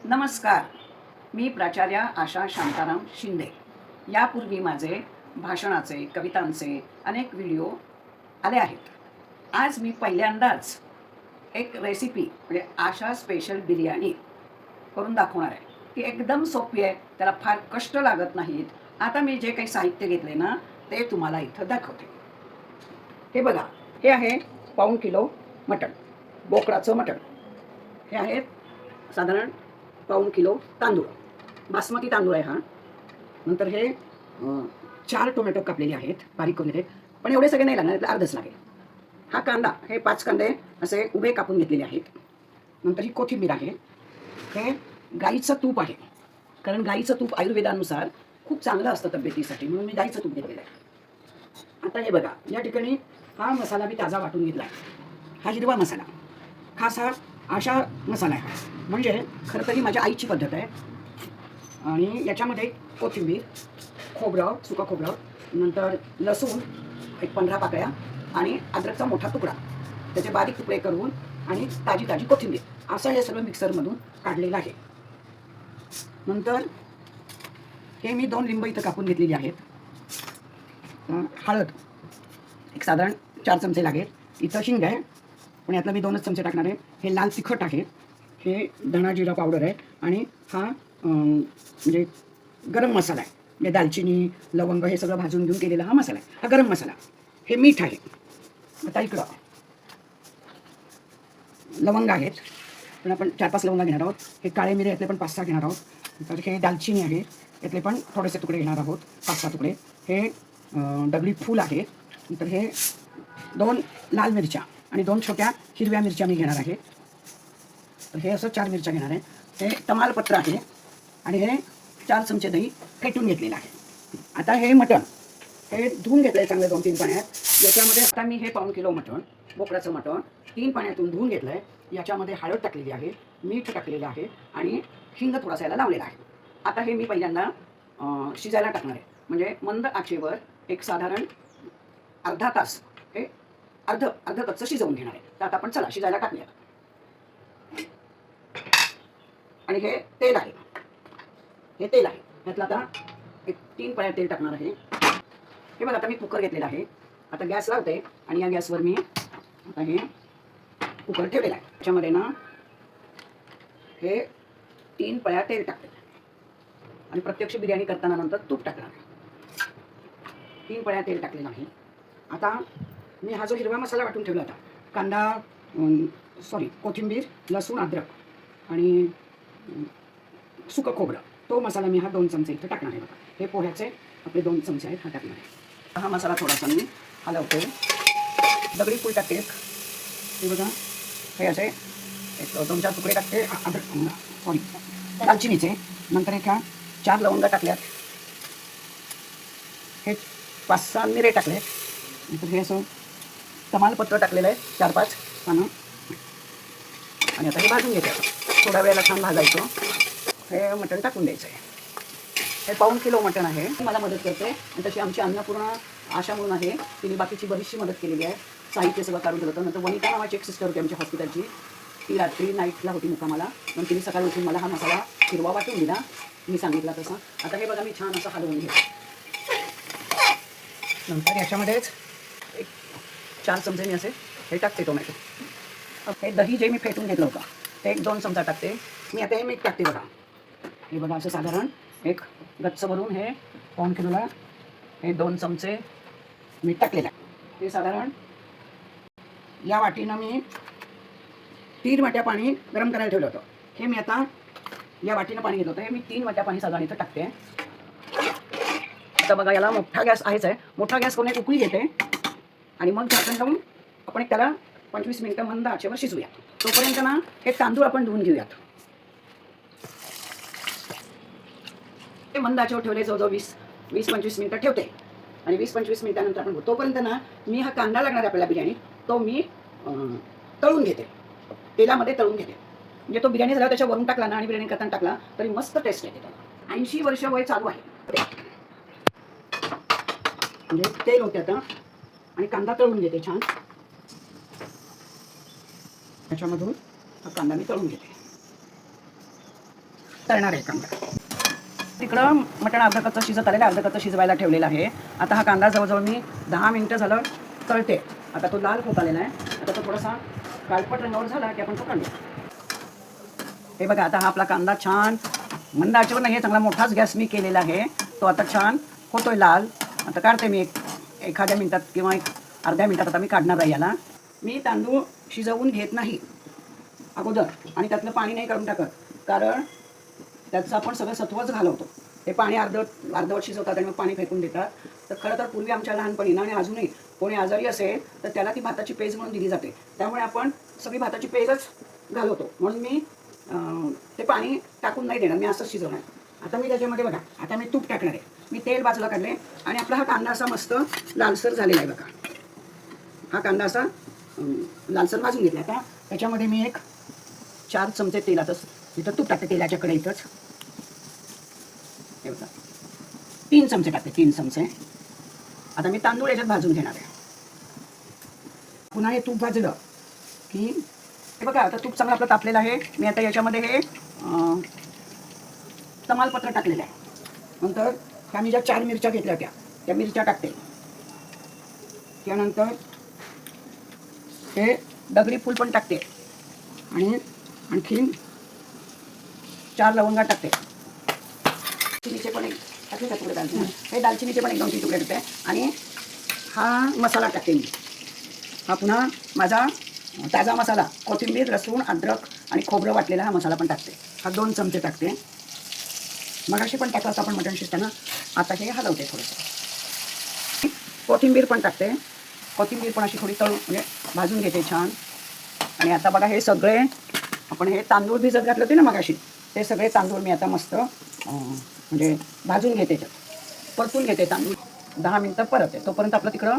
नमस्कार. मी प्राचार्या आशा शांताराम शिंदे. यापूर्वी माझे भाषणाचे, कवितांचे अनेक व्हिडिओ आले आहेत. आज मी पहिल्यांदाच एक रेसिपी म्हणजे आशा स्पेशल बिर्याणी करून दाखवणार आहे. ती एकदम सोपी आहे, त्याला फार कष्ट लागत नाहीत. आता मी जे काही साहित्य घेतले ना, ते तुम्हाला इथं दाखवते. हे बघा, हे आहे पाऊण किलो मटण, बोकडाचं मटण. हे आहेत साधारण पाऊण किलो तांदूळ, बासमती तांदूळ आहे हा. नंतर हे 4 टोमॅटो कापलेले आहेत, बारीक करून घेतले, पण एवढे सगळे नाही लागणार, यातलं अर्धच लागेल. हा कांदा, हे 5 कांदे असे उभे कापून घेतलेले आहेत. नंतर ही कोथिंबीर आहे. हे गाईचं तूप आहे, कारण गाईचं तूप आयुर्वेदानुसार खूप चांगलं असतं तब्येतीसाठी, म्हणून मी गाईचं तूप घेतलेलं आहे. आता हे बघा, या ठिकाणी हा मसाला मी ताजा वाटून घेतला आहे. हा हिरवा मसाला, खास हा आशा मसाला आहे, म्हणजे खरं तर ही माझ्या आईची पद्धत आहे. आणि याच्यामध्ये कोथिंबीर, खोबरं, सुका खोबरं, नंतर लसूण एक 15 पाकळ्या आणि अद्रकचा मोठा तुकडा, त्याचे बारीक तुकडे करून आणि ताजी ताजी कोथिंबीर, असं हे सगळं मिक्सरमधून काढलेलं आहे. नंतर हे मी 2 लिंब इथं कापून घेतलेली आहेत. हळद एक साधारण 4 चमचे लागेल. इथं हिंग आहे, पण यातलं मी 2च चमचे टाकणार आहे. हे लाल तिखट आहे, हे धणा जिरा पावडर आहे, आणि हा म्हणजे गरम मसाला आहे, म्हणजे दालचिनी, लवंग हे सगळं भाजून घेऊन केलेला हा मसाला आहे. हा गरम मसाला. हे मीठ आहे. आता इकडं लवंग आहेत, पण आपण 4-5 लवंगा घेणार आहोत. हे काळे मिरे यातले पण 5-6 घेणार आहोत. तर हे दालचिनी आहे, यातले पण थोडेसे तुकडे घेणार आहोत, 5-6 तुकडे. हे दगडी फूल आहे. नंतर हे 2 लाल मिरच्या आणि 2 छोट्या हिरव्या मिरच्या मी घेणार आहे. तर हे असं 4 मिरच्या घेणार आहे. हे तमालपत्र आहे, आणि हे 4 चमचे दही फेटून घेतलेलं आहे. आता हे मटण हे धुवून घेतलं आहे चांगलं 2-3 पाण्यात. याच्यामध्ये आता मी हे पाऊण किलो मटण, बोकडाचं मटण 3 पाण्यातून धुवून घेतलं आहे. याच्यामध्ये हळद टाकलेली आहे, मीठ टाकलेलं आहे, आणि हिंग थोडासा याला लावलेला आहे. आता हे मी पहिल्यांदा शिजायला टाकणार आहे, म्हणजे मंद आचेवर एक साधारण अर्धा तास हे अर्ध कच्चं शिजवून घेणार आहे. तर आता आपण चला शिजायला टाकूया. आणि हे तेल आहे, हे तेल आहे. यातलं आता एक 3 पळ्या तेल टाकणार आहे. हे बघा, आता मी कुकर घेतलेला आहे. आता गॅस लावते, आणि या गॅसवर मी आता हे कुकर ठेवलेला आहे. त्याच्यामध्ये ना हे 3 पळ्या तेल टाकते, आणि प्रत्यक्ष बिर्याणी करताना नंतर तूप टाकणार आहे. 3 पळ्या तेल टाकलेलं आहे. आता मी हा जो हिरवा मसाला वाटून ठेवला होता, कांदा कोथिंबीर, लसूण, अद्रक आणि सुकं खोबरं, तो मसाला मी हा 2 चमचे इथं टाकणार आहे. बघा, हे पोह्याचे आपले 2 चमचे आहेत, हा टाकणार आहे. हा मसाला थोडासा मी हलवते. दगडी फूल टाकते, हे बघा, हे असे एक 2-4 तुकडे टाकते दालचिनीचे. नंतर एक 4 लवंगा टाकल्यात, हे 5-6 मिरे टाकले. नंतर हे असं तमालपत्र टाकलेलं आहे, 4-5 पानं. आणि आता हे भाजून घेते. थोड्या वेळेला छान भाजायचं. हे मटण टाकून द्यायचं आहे. हे पाऊण किलो मटण आहे. मला मदत करते, आणि तशी आमची अन्नपूर्णा आशा म्हणून आहे, तिने बाकीची बरीचशी मदत केलेली आहे. साहित्य सगळं काढून ठेवलं होतं. नंतर वनिता नावाची एक सिस्टर होती आमच्या हॉस्पिटलची, ती रात्री नाईटला होती मुक्कामाला, मग तिने सकाळी उठून मला हा मसाला हिरवा वाटून दिला, मी सांगितला तसा. आता हे बघा, मी छान असं हलवून घेते. नंतर याच्यामध्येच एक 4 चमचे मी असे हे टाकते टोमॅटो. हे दही जे मी फेटून घेतलं होतं ते 1-2 चमचा टाकते मी. आता हे मीठ टाकते. बघा, हे बघा, असं साधारण एक गच्च भरून हे पाऊण किलोला हे 2 चमचे मीठ टाकलेलं आहे. हे साधारण या वाटीनं मी 3 वाट्या पाणी गरम करायला ठेवलं होतं. हे मी आता या वाटीनं पाणी घेतलं होतं, हे मी 3 वाट्या पाणी साधारण इथं टाकते. आता बघा, याला मोठा गॅस आहेच आहे. मोठा गॅस करून एक उकळी घेते, आणि मग झाकण लावून आपण एक त्याला 25 मिनिटं मंद आचेवर शिजूया. तोपर्यंत ना हे तांदूळ आपण धुवून घेऊयात. हे मंद आचेवर ठेवले, जवळजवळ 20-25 मिनिटं ठेवते, आणि 20-25 मिनिटानंतर आपण तोपर्यंत ना मी हा कांदा लागणार आहे आपल्याला बिर्याणी, तो मी तळून घेते, तेलामध्ये तळून घेते. म्हणजे तो बिर्याणी झाला त्याच्या वरून टाकला ना, आणि बिर्याणी करताना टाकला तरी मस्त टेस्ट येते त्याला. 80 वर्ष वय चालू आहे, म्हणजे तेल होते आता, आणि कांदा तळून घेते छान. त्याच्यामधून हा कांदा मी तळून घेते. तळणार आहे कांदा. तिकडं मटण अर्धा कच्चं शिजत आलेलं, अर्धा कच्चं शिजवायला ठेवलेलं आहे. आता हा कांदा जवळजवळ मी 10 मिनिटं झालं तळते. आता तो लाल होत आलेला आहे. आता तो थोडासा काळपट रंगावर झाला की आपण तो काढू. हे बघा, आता हा आपला कांदा छान मंद आचेवर नाही, चांगला मोठाच गॅस मी केलेला आहे. तो आता छान होतोय लाल. आता काढते मी एखाद्या मिनिटात किंवा अर्ध्या मिनिटात आता मी काढणार आहे याला. मी तांदूळ शिजवून घेत नाही अगोदर आणि त्यातलं पाणी नाही काढून टाकत, कारण त्याचं आपण सगळं सत्वच घालवतो. हे पाणी अर्धवट शिजवतात आणि मग पाणी फेकून देतात. तर खरं तर पूर्वी आमच्या लहानपणी ना आणि अजूनही कोणी आजारी असेल तर त्याला ती भाताची पेज म्हणून दिली जाते. त्यामुळे आपण सगळी भाताची पेजच घालवतो. म्हणून मी ते पाणी टाकून नाही देणार, मी असंच शिजवणार. आता मी त्याच्यामध्ये बघा, आता मी तूप टाकणार आहे. मी तेल बाजूला काढले आणि आपला हा कांदा असा मस्त लालसर झालेला आहे बघा. हा कांदा असा लालसर भाजून घेतला. आता त्याच्यामध्ये मी 4 चमचे तेलातच इथं तूप टाकते, तेलाच्या कढईतच. हे बघा, 3 चमचे टाकते, 3 चमचे. आता मी तांदूळ याच्यात भाजून घेणार आहे. पुन्हा हे तूप भाजलं की हे बघा, आता तूप चांगलं आपलं तापलेलं आहे. मी आता याच्यामध्ये हे तमालपत्र टाकलेलं आहे. नंतर ह्या मी ज्या 4 मिरच्या घेतल्या होत्या त्या मिरच्या टाकते. त्यानंतर हे दगडी फूल पण टाकते आणि आणखीन 4 लवंगा टाकते. दालचिनीचे पण टाकले का तुकडे दालचिनी, हे दालचिनीचे पण 1-2-3 तुकडे टाकते. आणि हा मसाला टाकते मी. हा पुन्हा माझा ताजा मसाला, कोथिंबीर, लसूण, अद्रक आणि खोबरं वाटलेला हा मसाला पण टाकते. हा 2 चमचे टाकते. मगाशी पण टाकला होता आपण मटण शिजताना. आता हे हलवते थोडंसं. कोथिंबीर पण टाकते. कोथिंबीर पण अशी थोडी तळून म्हणजे भाजून घेते छान. आणि आता बघा, हे सगळे आपण हे तांदूळ भिजत घातले होते ना मगाशी, ते सगळे तांदूळ मी आता मस्त म्हणजे भाजून घेते, परतून घेते तांदूळ 10 मिनिटं परत आहे. तोपर्यंत आपलं तिकडं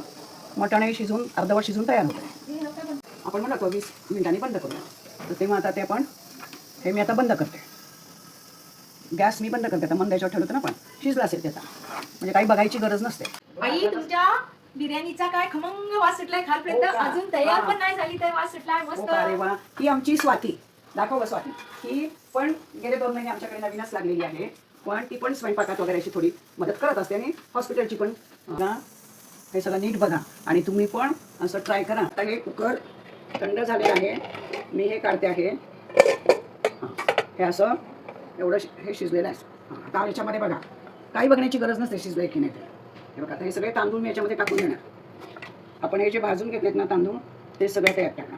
मटण शिजून अर्धवट शिजून तयार होतं. आपण म्हणतो 20 मिनिटांनी बंद करूया. तर तेव्हा आता ते आपण हे मी आता बंद करते. गॅस मी बंद करते. आता मंद याच्यावर ठेवलं होतं ना, पण शिजलं असेल त्याचा, म्हणजे काही बघायची गरज नसते. आई, तुमच्या बिर्याणीचा काय खमंग वास सुटलाय खालपर्यंत. अजून तयार पण नाही झाली तर वास सुटलाय मस्त. अरे वा, ही आमची स्वाती. दाखव स्वाती. ही पण गेले 2 महिने आमच्याकडे नवीनच लागलेली आहे. पण ती पण स्वयंपाकात वगैरे अशी थोडी मदत करत असते आणि हॉस्पिटलची पण. हे सगळं नीट बघा आणि तुम्ही पण असं ट्राय करा. आता हे कुकर थंड झाले आहे. मी हे काढते आहे. हे असं एवढं हे शिजलेलं आहे. आता याच्यामध्ये बघा, काही बघण्याची गरज नसते शिजलंय की नाही ते. हे बघा, आता हे सगळे तांदूळ मी याच्यामध्ये टाकून देणार. आपण हे जे भाजून घेतलेत ना तांदूळ, ते सगळं त्यात टाका.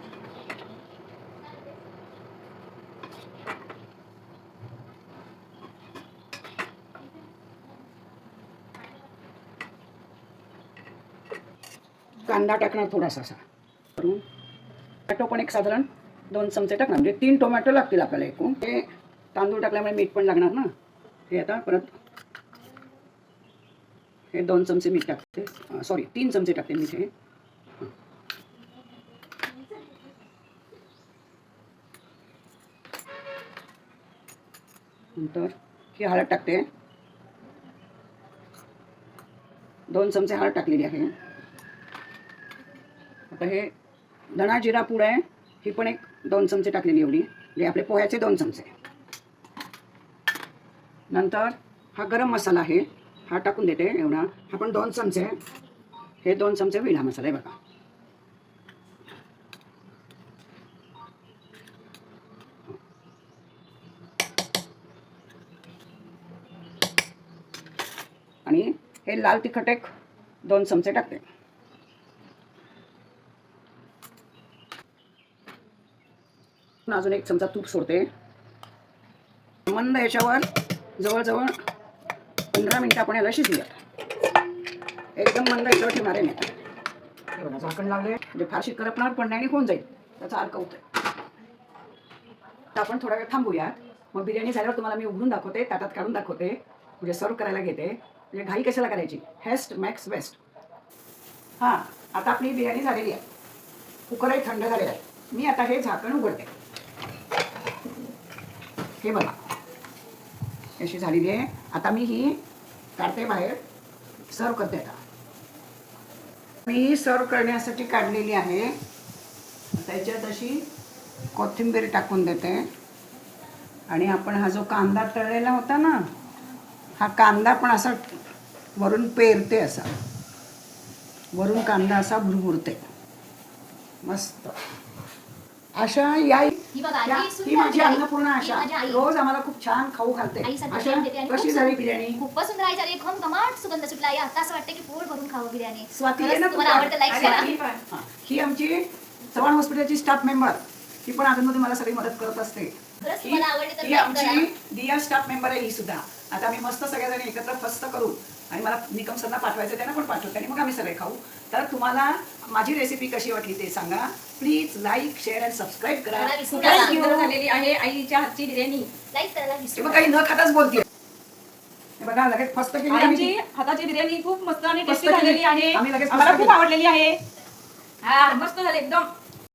कांदा टाकणार थोडासा असा करून. टोमॅटो पण साधारण 2 चमचे टाकणार, म्हणजे 3 टोमॅटो लागतील आपल्याला एकूण. हे तांदूळ टाकल्यामुळे मीठ पण लागणार ना. हे आता परत हे 2 चमचे मीठ टाकते, सॉरी 3 चमचे टाकते मीठ. हे नंतर ही हळद टाकते. 2 चमचे हळद टाकलेली आहे. आता हे धणा जिरा पूड आहे, ही पण 2 चमचे टाकलेली एवढी, म्हणजे आपले पोह्याचे 2 चमचे. नंतर हा गरम मसाला आहे, हा टाकून देते एवढा. हा पण 2 चमचे. हे 2 चमचे होईल हा मसाला आहे बघा. आणि हे लाल तिखट 2 चमचे टाकते. अजून 1 चमचा तूप सोडते. मंद याच्यावर जवळजवळ 15 मिनिटं आपण याला शिजूया. एकदम मंद याच्यावर ठेवणार आहे मी. बघा, झाकण लावले म्हणजे फारशी करपणार पण नाही आणि होऊन जाईल. त्याचा अर्क होतोय. तर आपण थोडा वेळ थांबूया. मग बिर्याणी झाल्यावर तुम्हाला मी उघडून दाखवते, ताटात काढून दाखवते, म्हणजे सर्व करायला घेते. म्हणजे घाई कशाला करायची, हेस्ट मॅक्स बेस्ट. हां, आता आपली बिर्याणी झालेली आहे. कुकरही थंड झालेला आहे. मी आता हे झाकण उघडते. हे बघा, अशी झालेली आहे. आता मी ही काढते बाहेर, सर्व करते. आता मी सर्व करण्यासाठी काढलेली आहे. त्याच्यात अशी कोथिंबीर टाकून देते. आणि आपण हा जो कांदा तळलेला होता ना, हा कांदा पण असा वरून पेरते, असा वरून कांदा असा भुरभुरते मस्त. आशा या ही बघा, ही सुंदर ही माझी बिर्याणी. अन्नपूर्ण ही आशा माझी आई. रोज आम्हाला खूप छान खाऊ घालते. आईसाठी आशा जेवण देते आणि कशी खूप झाली सुंदर- बिर्याणी? खूपच सुंदर आहे. झाली घमघमाट सुगंध सुटला आहे. आता असं वाटतं की पोट भरून खावं बिर्याणी. स्वाती आहे खरंच ना तू तुम्हाला पण? आवडतं लाईक अरे, करा. ही पण. हा, ही आमची चव्हाण हॉस्पिटलची स्टाफ मेंबर. ही पण अजूनमध्ये मला सगळी मदत करत असते. खरंच ही तुम्हाला आवडते तर ही like आमची करा. दिया स्टाफ मेंबर आहे ही सुद्धा. आता आम्ही मस्त सगळ्याजणी एकत्र फस्त करू आणि मला निकम सरना पाठवायचं, त्यांना पण पाठवते आणि मग आम्ही सगळे खाऊ. तर तुम्हाला माझी रेसिपी कशी वाटली ते सांगा. Please like, share and subscribe करा. मला विसरू खूपच नका. सुंदर झालेली आहे आईच्या हातची बिर्याणी. लाईक करायला हे विसरू बघ, नका. काही न खाताच बोलते. हे बघा, लगेच फस्त केली आम्ही आईची ती. हाताची बिर्याणी खूप मस्त आणि मस्त टेस्टी केली. झालेली आहे. आम्ही लगेच आम्हाला मस्त खूप केली. आवडलेली आहे. हा, मस्त झाले एकदम.